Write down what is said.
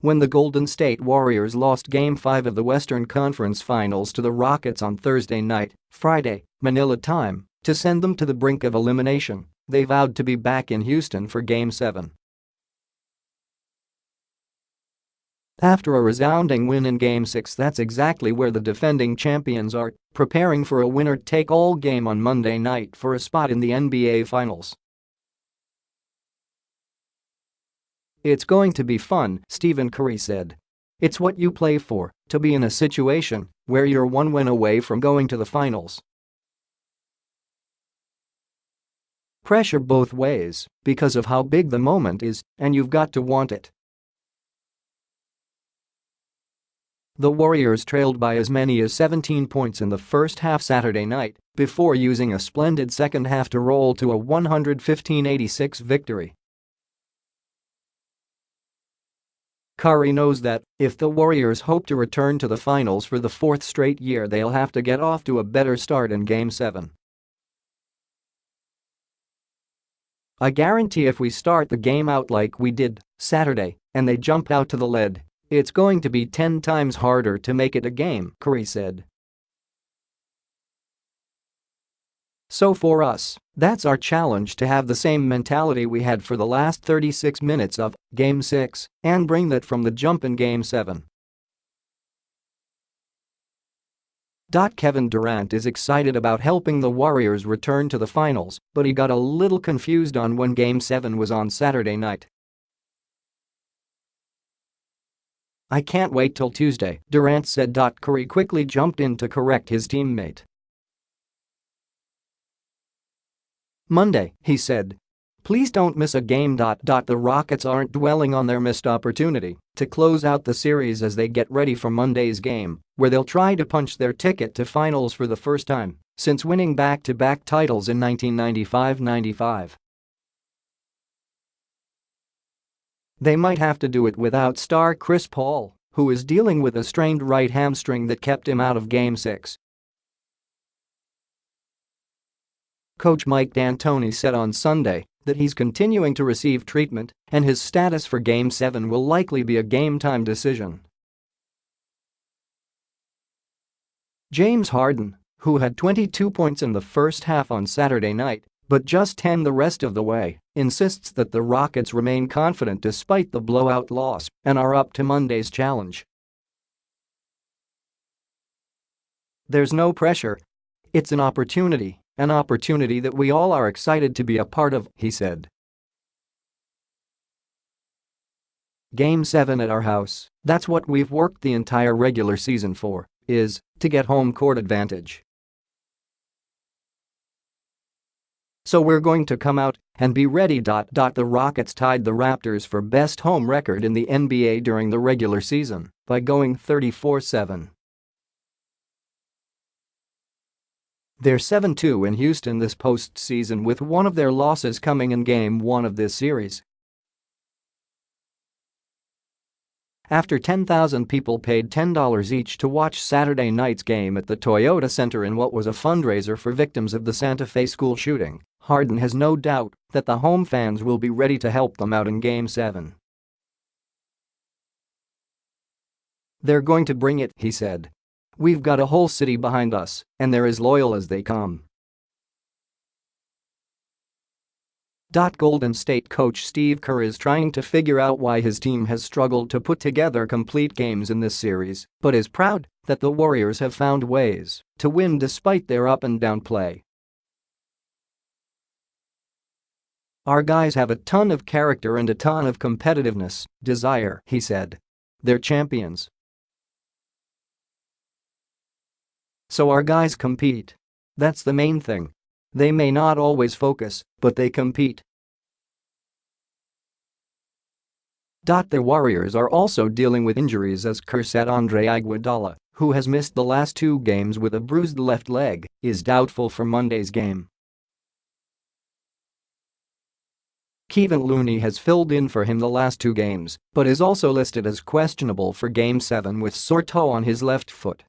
when the Golden State Warriors lost Game 5 of the Western Conference Finals to the Rockets on Thursday night, Friday, Manila time, to send them to the brink of elimination. They vowed to be back in Houston for Game 7. After a resounding win in Game 6, that's exactly where the defending champions are, preparing for a winner-take-all game on Monday night for a spot in the NBA Finals. "It's going to be fun," Stephen Curry said. "It's what you play for, to be in a situation where you're one win away from going to the finals. Pressure both ways because of how big the moment is, and you've got to want it." The Warriors trailed by as many as 17 points in the first half Saturday night before using a splendid second half to roll to a 115-86 victory. Curry knows that if the Warriors hope to return to the finals for the fourth straight year, they'll have to get off to a better start in Game 7. "I guarantee if we start the game out like we did Saturday and they jump out to the lead, it's going to be 10 times harder to make it a game," Curry said. "So for us, that's our challenge, to have the same mentality we had for the last 36 minutes of Game 6 and bring that from the jump in Game 7. Kevin Durant is excited about helping the Warriors return to the finals, but he got a little confused on when Game 7 was on Saturday night. "I can't wait till Tuesday," Durant said. Curry quickly jumped in to correct his teammate. "Monday," he said. "Please don't miss a game. The Rockets aren't dwelling on their missed opportunity to close out the series as they get ready for Monday's game, where they'll try to punch their ticket to finals for the first time since winning back-to-back titles in 1995-95. They might have to do it without star Chris Paul, who is dealing with a strained right hamstring that kept him out of Game 6. Coach Mike D'Antoni said on Sunday that he's continuing to receive treatment and his status for Game 7 will likely be a game-time decision. James Harden, who had 22 points in the first half on Saturday night but just 10 the rest of the way, insists that the Rockets remain confident despite the blowout loss and are up to Monday's challenge. "There's no pressure. It's an opportunity that we all are excited to be a part of," he said. "Game 7 at our house, that's what we've worked the entire regular season for, is to get home court advantage. So we're going to come out and be ready." The Rockets tied the Raptors for best home record in the NBA during the regular season by going 34-7. They're 7-2 in Houston this postseason, with one of their losses coming in Game 1 of this series. After 10,000 people paid $10 each to watch Saturday night's game at the Toyota Center in what was a fundraiser for victims of the Santa Fe school shooting, Harden has no doubt that the home fans will be ready to help them out in Game 7. "They're going to bring it," he said. "We've got a whole city behind us, and they're as loyal as they come." Golden State coach Steve Curry is trying to figure out why his team has struggled to put together complete games in this series, but is proud that the Warriors have found ways to win despite their up-and-down play. "Our guys have a ton of character and a ton of competitiveness, desire," he said. "They're champions. So our guys compete. That's the main thing. They may not always focus, but they compete." The Warriors are also dealing with injuries, as Curry said. Andre Iguodala, who has missed the last 2 games with a bruised left leg, is doubtful for Monday's game. Kevon Looney has filled in for him the last 2 games, but is also listed as questionable for Game 7 with sore toe on his left foot.